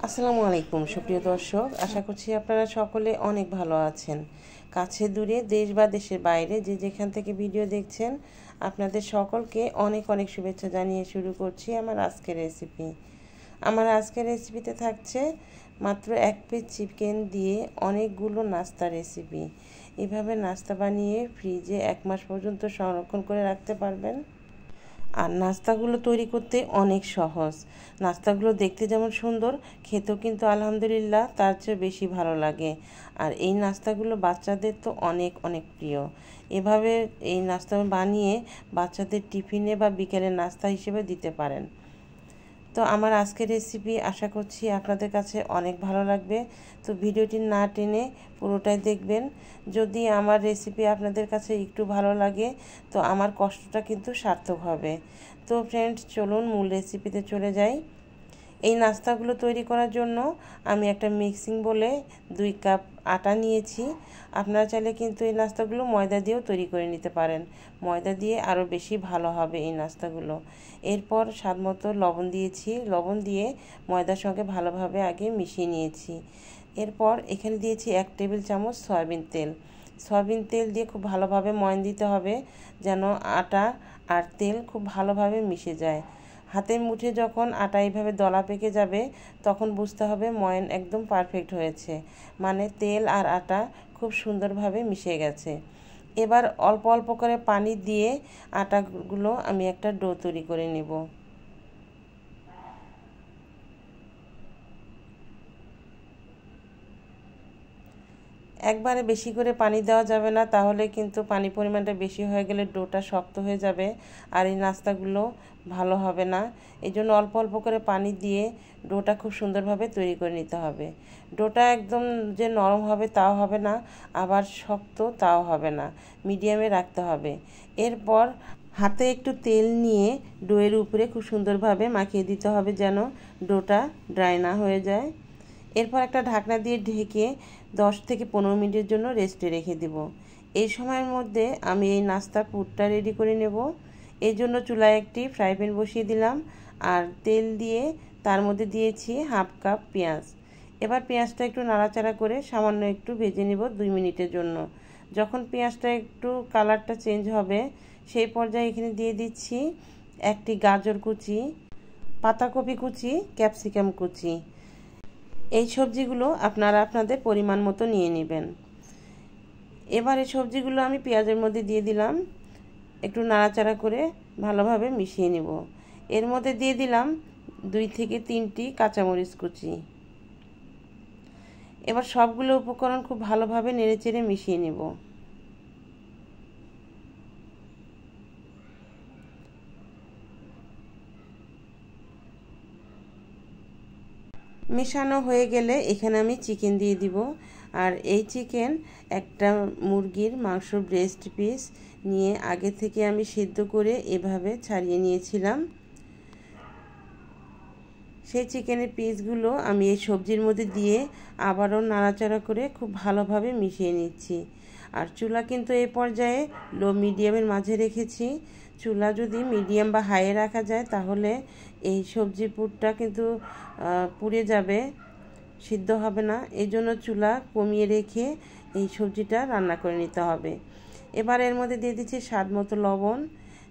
আসসালামু আলাইকুম সুপ্রিয় দর্শক, আশা করছি আপনারা সকলে অনেক ভালো আছেন। কাছে দূরে দেশ বা দেশের বাইরে যে যেখান থেকে ভিডিও দেখছেন, আপনাদের সকলকে অনেক অনেক শুভেচ্ছা জানিয়ে শুরু করছি আমার আজকের রেসিপি। আমার আজকের রেসিপিতে থাকছে মাত্র 1 পিস চিকেন দিয়ে অনেকগুলো নাস্তা রেসিপি। এভাবে নাস্তা বানিয়ে ফ্রিজে 1 মাস পর্যন্ত সংরক্ষণ করে রাখতে পারবেন। আর নাস্তাগুলো তৈরি করতে অনেক সহজ। নাস্তাগুলো দেখতে যেমন সুন্দর, খেতেও কিন্তু আলহামদুলিল্লাহ তার চেয়ে বেশি ভালো লাগে। আর এই নাস্তাগুলো বাচ্চাদের তো অনেক অনেক প্রিয়। এভাবে এই নাস্তা বানিয়ে বাচ্চাদের টিফিনে বা বিকেলের নাস্তা হিসেবে দিতে পারেন। তো আমার আজকের রেসিপি আশা করছি আপনাদের কাছে অনেক ভালো লাগবে। তো ভিডিওটি না টেনে পুরোটাই দেখবেন। যদি আমার রেসিপি আপনাদের কাছে একটু ভালো লাগে তো আমার কষ্টটা কিন্তু সার্থক হবে। তো ফ্রেন্ডস, চলুন মূল রেসিপিতে চলে যাই। এই নাস্তাগুলো তৈরি করার জন্য আমি একটা মিক্সিং বলে 2 কাপ আটা নিয়েছি। আপনারা চাইলে কিন্তু এই নাস্তাগুলো ময়দা দিয়েও তৈরি করে নিতে পারেন। ময়দা দিয়ে আরও বেশি ভালো হবে এই নাস্তাগুলো। এরপর স্বাদমতো লবণ দিয়েছি। লবণ দিয়ে ময়দার সঙ্গে ভালোভাবে আগে মিশিয়ে নিয়েছি। এরপর এখানে দিয়েছি 1 টেবিল চামচ সয়াবিন তেল। সয়াবিন তেল দিয়ে খুব ভালোভাবে ময়ান দিতে হবে, যেন আটা আর তেল খুব ভালোভাবে মিশে যায়। হাতের মুঠে যখন আটা এইভাবে দলা পেকে যাবে তখন বুঝতে হবে ময়ান একদম পারফেক্ট হয়েছে, মানে তেল আর আটা খুব সুন্দরভাবে মিশে গেছে। এবার অল্প অল্প করে পানি দিয়ে আটাগুলো আমি একটা ডো তৈরি করে নেব। একবারে বেশি করে পানি দেওয়া যাবে না, তাহলে কিন্তু পানি পরিমাণটা বেশি হয়ে গেলে ডোটা শক্ত হয়ে যাবে আর এই নাস্তাগুলো ভালো হবে না। এই জন্য অল্প অল্প করে পানি দিয়ে ডোটা খুব সুন্দরভাবে তৈরি করে নিতে হবে। ডোটা একদম যে নরম হবে তাও হবে না, আবার শক্ত তাও হবে না, মিডিয়ামে রাখতে হবে। এরপর হাতে একটু তেল নিয়ে ডোয়ের উপরে খুব সুন্দরভাবে মাখিয়ে দিতে হবে, যেন ডোটা ড্রাই না হয়ে যায়। এরপর একটা ঢাকনা দিয়ে ঢেকে 10 থেকে 15 মিনিটের জন্য রেস্টে রেখে দেব। এই সময়ের মধ্যে আমি এই নাস্তার পুরটা রেডি করে নেব। এই জন্য চুলায় একটি ফ্রাই প্যান বসিয়ে দিলাম আর তেল দিয়ে তার মধ্যে দিয়েছি 1/2 কাপ পেঁয়াজ। এবার পেঁয়াজটা একটু নাড়াচাড়া করে সামান্য একটু ভেজে নেব 2 মিনিটের জন্য। যখন পেঁয়াজটা একটু কালারটা চেঞ্জ হবে সেই পর্যায়ে এখানে দিয়ে দিচ্ছি একটি গাজর কুচি, পাতাকপি কুচি, ক্যাপসিকাম কুচি। এই সবজিগুলো আপনারা আপনাদের পরিমাণ মতো নিয়ে নেবেন। এবার এই সবজিগুলো আমি পেঁয়াজের মধ্যে দিয়ে দিলাম, একটু নাড়াচাড়া করে ভালোভাবে মিশিয়ে নেব। এর মধ্যে দিয়ে দিলাম 2 থেকে 3টি কাঁচামরিচ কুচি। এবার সবগুলো উপকরণ খুব ভালোভাবে নেড়েচেড়ে মিশিয়ে নেব। মেশানো হয়ে গেলে এখানে আমি চিকেন দিয়ে দিব। আর এই চিকেন একটা মুরগির মাংস ব্রেস্ট পিস নিয়ে আগে থেকে আমি সিদ্ধ করে এভাবে ছাড়িয়ে নিয়েছিলাম। সেই চিকেনের পিসগুলো আমি এই সবজির মধ্যে দিয়ে আবারও নাড়াচাড়া করে খুব ভালোভাবে মিশিয়ে নিচ্ছি। আর চুলা কিন্তু এই পর্যায়ে লো মিডিয়ামের মাঝে রেখেছি। চুলা যদি মিডিয়াম বা হাইয়ে রাখা যায় তাহলে এই সবজির পুরটা কিন্তু পুড়ে যাবে, সিদ্ধ হবে না। এই জন্য চুলা কমিয়ে রেখে এই সবজিটা রান্না করে নিতে হবে। এবার এর মধ্যে দিয়ে দিচ্ছি স্বাদ মতো লবণ,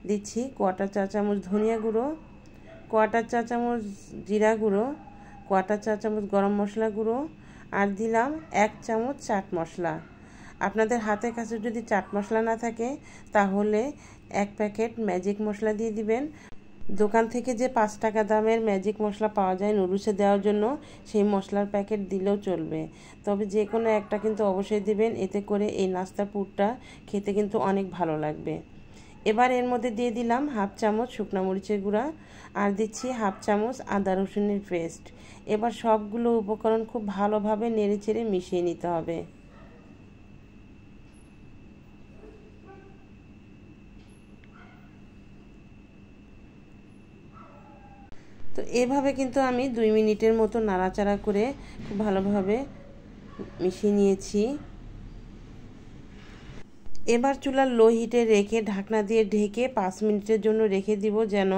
দিচ্ছি 1/4 চা চামচ ধনিয়া গুঁড়ো, 1/4 চা চামচ জিরা গুঁড়ো, 1/4 চা চামচ গরম মশলা গুঁড়ো, আর দিলাম 1 চামচ চাট মশলা। আপনাদের হাতের কাছে যদি চাট মশলা না থাকে তাহলে 1 প্যাকেট ম্যাজিক মশলা দিয়ে দিবেন। দোকান থেকে যে 5 টাকা দামের ম্যাজিক মশলা পাওয়া যায় নুডলসে দেওয়ার জন্য, সেই মশলার প্যাকেট দিলেও চলবে। তবে যে কোনো একটা কিন্তু অবশ্যই দিবেন, এতে করে এই নাস্তার পুরটা খেতে কিন্তু অনেক ভালো লাগবে। এবার এর মধ্যে দিয়ে দিলাম 1/2 চামচ শুকনো মরিচের গুঁড়া আর দিচ্ছি 1/2 চামচ আদা রসুনের পেস্ট। এবার সবগুলো উপকরণ খুব ভালোভাবে নেড়েচেড়ে মিশিয়ে নিতে হবে। তো এভাবে কিন্তু আমি 2 মিনিটের মতো নাড়াচাড়া করে খুব ভালোভাবে মিশিয়ে নিয়েছি। এবার চুলার লো হিটে রেখে ঢাকনা দিয়ে ঢেকে 5 মিনিটের জন্য রেখে দিব, যেন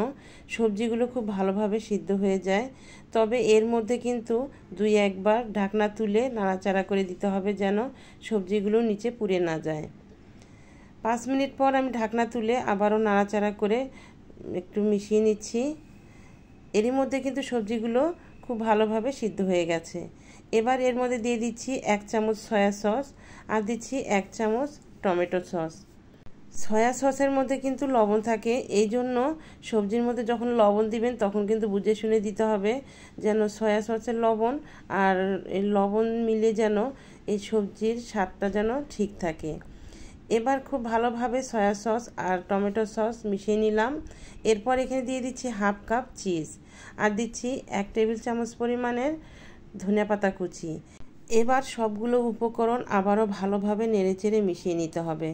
সবজিগুলো খুব ভালোভাবে সিদ্ধ হয়ে যায়। তবে এর মধ্যে কিন্তু 2-1 বার ঢাকনা তুলে নাড়াচাড়া করে দিতে হবে, যেন সবজিগুলো নিচে পুড়ে না যায়। 5 মিনিট পর আমি ঢাকনা তুলে আবারও নাড়াচাড়া করে একটু মিশিয়ে নিচ্ছি। এরই মধ্যে কিন্তু সবজিগুলো খুব ভালোভাবে সিদ্ধ হয়ে গেছে। এবার এর মধ্যে দিয়ে দিচ্ছি 1 চামচ সয়া সস আর দিচ্ছি 1 চামচ টমেটো সস। সয়া সসের মধ্যে কিন্তু লবণ থাকে, এই জন্য সবজির মধ্যে যখন লবণ দিবেন তখন কিন্তু বুঝে শুনে দিতে হবে, যেন সয়া সসের লবণ আর এই লবণ মিলে যেন এই সবজির স্বাদটা যেন ঠিক থাকে। এবার খুব ভালোভাবে সয়া সস আর টমেটো সস মিশিয়ে নিলাম। এরপর এখানে দিয়ে দিচ্ছি 1/2 কাপ চিজ আর দিচ্ছি 1 টেবিল চামচ পরিমাণের ধনেপাতা কুচি। এবার সবগুলো উপকরণ আবারও ভালোভাবে নেড়েচেড়ে মিশিয়ে নিতে হবে।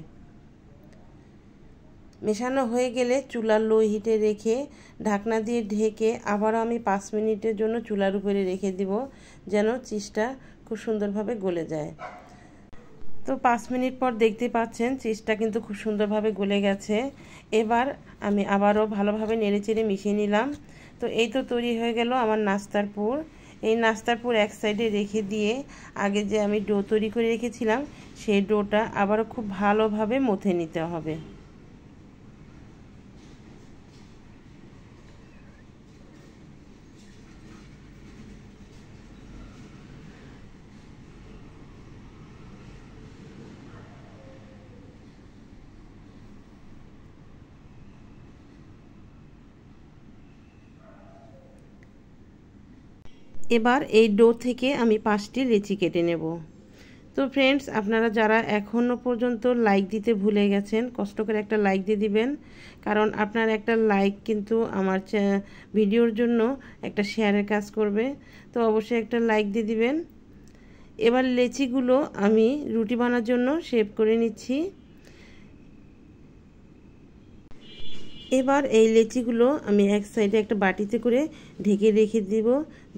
মেশানো হয়ে গেলে চুলার লো হিটে রেখে ঢাকনা দিয়ে ঢেকে আবারও আমি 5 মিনিটের জন্য চুলার উপরে রেখে দিব, যেন চিজটা খুব সুন্দরভাবে গলে যায়। তো 5 মিনিট পর দেখতে পাচ্ছেন চিজটা কিন্তু খুব সুন্দরভাবে গলে গেছে। এবার আমি আবারও ভালোভাবে নেড়েচেড়ে মিশিয়ে নিলাম। তো এই তো তৈরি হয়ে গেল আমার নাস্তার পুর। এই নাস্তার পুর এক সাইডে রেখে দিয়ে আগে যে আমি ডো তৈরি করে রেখেছিলাম সেই ডোটা আবারও খুব ভালোভাবে মথে নিতে হবে। এবার এই ডো থেকে আমি 5টি লেচি কেটে নেব। তো ফ্রেন্ডস, আপনারা যারা এখনও পর্যন্ত লাইক দিতে ভুলে গেছেন, কষ্ট করে একটা লাইক দিয়ে দিবেন, কারণ আপনার একটা লাইক কিন্তু আমার ভিডিওর জন্য একটা শেয়ারের কাজ করবে। তো অবশ্যই একটা লাইক দিয়ে দিবেন। এবার লেচিগুলো আমি রুটি বানানোর জন্য শেপ করে নিচ্ছি। এবার এই লেচিগুলো আমি এক সাইডে একটা বাটিতে করে ঢেকে রেখে দিব,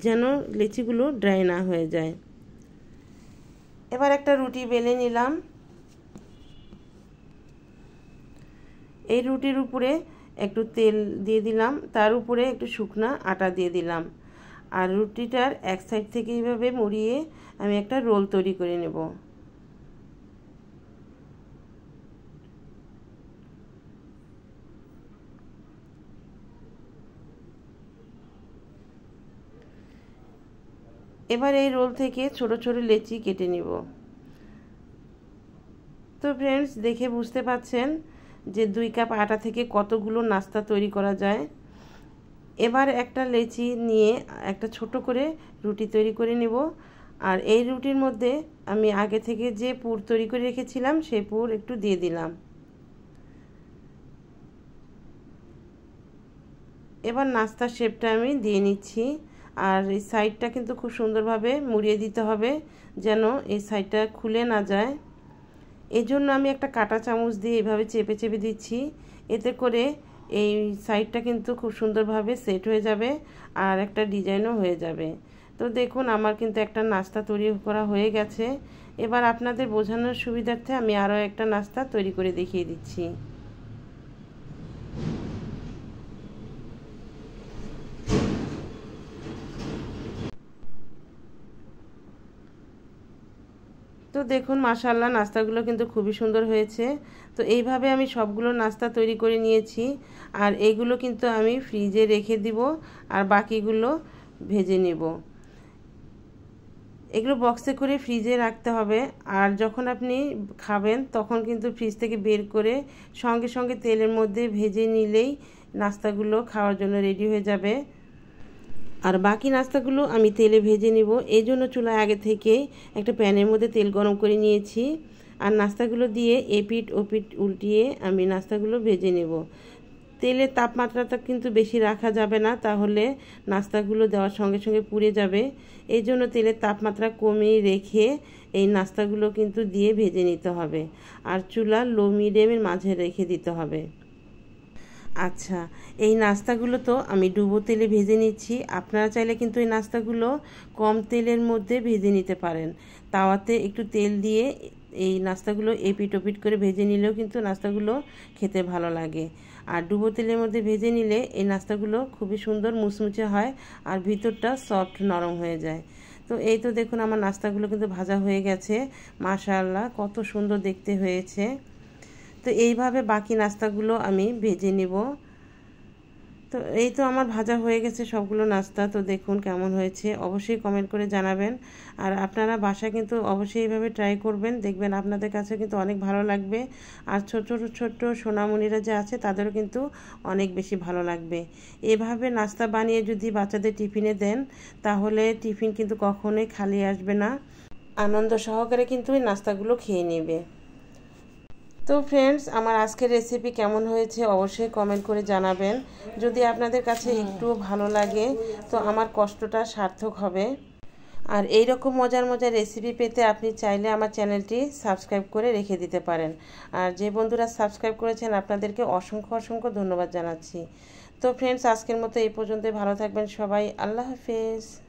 যেন লেচিগুলো ড্রাই না হয়ে যায়। এবার একটা রুটি বেলে নিলাম। এই রুটির উপরে একটু তেল দিয়ে দিলাম, তার উপরে একটু শুকনা আটা দিয়ে দিলাম, আর রুটিটার এক সাইড থেকে এইভাবে মুড়িয়ে আমি একটা রোল তৈরি করে নেব। এবার এই রোল থেকে ছোট ছোট লেচি কেটে নিব। তো ফ্রেন্ডস, দেখে বুঝতে পাচ্ছেন যে 2 কাপ আটা থেকে কতগুলো নাস্তা তৈরি করা যায়। এবার একটা লেচি নিয়ে একটা ছোট করে রুটি তৈরি করে নেব, আর এই রুটির মধ্যে আমি আগে থেকে যে পুর তৈরি করে রেখেছিলাম সেই পুর একটু দিয়ে দিলাম। এবার নাস্তার শেপটা আমি দিয়ে নিচ্ছি, আর এই সাইডটা কিন্তু খুব সুন্দরভাবে মুড়িয়ে দিতে হবে, যেন এই সাইডটা খুলে না যায়। এই জন্য আমি একটা কাঁটা চামচ দিয়ে এভাবে চেপে চেপে দিচ্ছি, এতে করে এই সাইডটা কিন্তু খুব সুন্দরভাবে সেট হয়ে যাবে আর একটা ডিজাইনও হয়ে যাবে। তো দেখুন, আমার কিন্তু একটা নাস্তা তৈরি করা হয়ে গেছে। এবার আপনাদের বোঝানোর সুবিধার্থে আমি আরও একটা নাস্তা তৈরি করে দেখিয়ে দিচ্ছি। তো দেখুন, মাশাআল্লাহ, নাস্তাগুলো কিন্তু খুবই সুন্দর হয়েছে। তো এইভাবে আমি সবগুলো নাস্তা তৈরি করে নিয়েছি, আর এইগুলো কিন্তু আমি ফ্রিজে রেখে দিব আর বাকিগুলো ভেজে নেব। এগুলো বক্সে করে ফ্রিজে রাখতে হবে, আর যখন আপনি খাবেন তখন কিন্তু ফ্রিজ থেকে বের করে সঙ্গে সঙ্গে তেলের মধ্যে ভেজে নিলেই নাস্তাগুলো খাওয়ার জন্য রেডি হয়ে যাবে। আর বাকি নাস্তাগুলো আমি তেলে ভেজে নিব, এই জন্য চুলায় আগে থেকে একটা প্যানের মধ্যে তেল গরম করে নিয়েছি, আর নাস্তাগুলো দিয়ে এপিট ওপিট উল্টিয়ে আমি নাস্তাগুলো ভেজে নেব। তেলের তাপমাত্রাটা কিন্তু বেশি রাখা যাবে না, তাহলে নাস্তাগুলো দেওয়ার সঙ্গে সঙ্গে পুড়ে যাবে। এই জন্য তেলের তাপমাত্রা কমিয়ে রেখে এই নাস্তাগুলো কিন্তু দিয়ে ভেজে নিতে হবে, আর চুলা লো মিডিয়ামের মাঝে রেখে দিতে হবে। আচ্ছা, এই নাস্তাগুলো তো আমি ডুবো তেলে ভেজে নিচ্ছি। আপনারা চাইলে কিন্তু এই নাস্তাগুলো কম তেলের মধ্যে ভেজে নিতে পারেন। তাওয়াতে একটু তেল দিয়ে এই নাস্তাগুলো এপিট ওপিট করে ভেজে নিলেও কিন্তু নাস্তাগুলো খেতে ভালো লাগে। আর ডুবো তেলের মধ্যে ভেজে নিলে এই নাস্তাগুলো খুবই সুন্দর মুচমুচে হয় আর ভিতরটা সফট নরম হয়ে যায়। তো এই তো দেখুন আমার নাস্তাগুলো কিন্তু ভাজা হয়ে গেছে, মাশাআল্লাহ কত সুন্দর দেখতে হয়েছে। তো এইভাবে বাকি নাস্তাগুলো আমি ভেজে নেব। তো এই তো আমার ভাজা হয়ে গেছে সবগুলো নাস্তা। তো দেখুন কেমন হয়েছে, অবশ্যই কমেন্ট করে জানাবেন। আর আপনারা বাসায় কিন্তু অবশ্যই এইভাবে ট্রাই করবেন, দেখবেন আপনাদের কাছে কিন্তু অনেক ভালো লাগবে। আর ছোট ছোট সোনামণিরা যে আছে তাদেরও কিন্তু অনেক বেশি ভালো লাগবে। এভাবে নাস্তা বানিয়ে যদি বাচ্চাদের টিফিনে দেন তাহলে টিফিন কিন্তু কখনোই খালি আসবে না, আনন্দ সহকারে কিন্তু এই নাস্তাগুলো খেয়ে নেবে। তো ফ্রেন্ডস, আমার আজকের রেসিপি কেমন হয়েছে অবশ্যই কমেন্ট করে জানাবেন। যদি আপনাদের কাছে একটু ভালো লাগে তো আমার কষ্টটা সার্থক হবে। আর এই রকম মজার মজার রেসিপি পেতে আপনি চাইলে আমার চ্যানেলটি সাবস্ক্রাইব করে রেখে দিতে পারেন। আর যে বন্ধুরা সাবস্ক্রাইব করেছেন আপনাদেরকে অসংখ্য অসংখ্য ধন্যবাদ জানাচ্ছি। তো ফ্রেন্ডস, আজকের মতো এই পর্যন্তই। ভালো থাকবেন সবাই। আল্লাহ হাফেজ।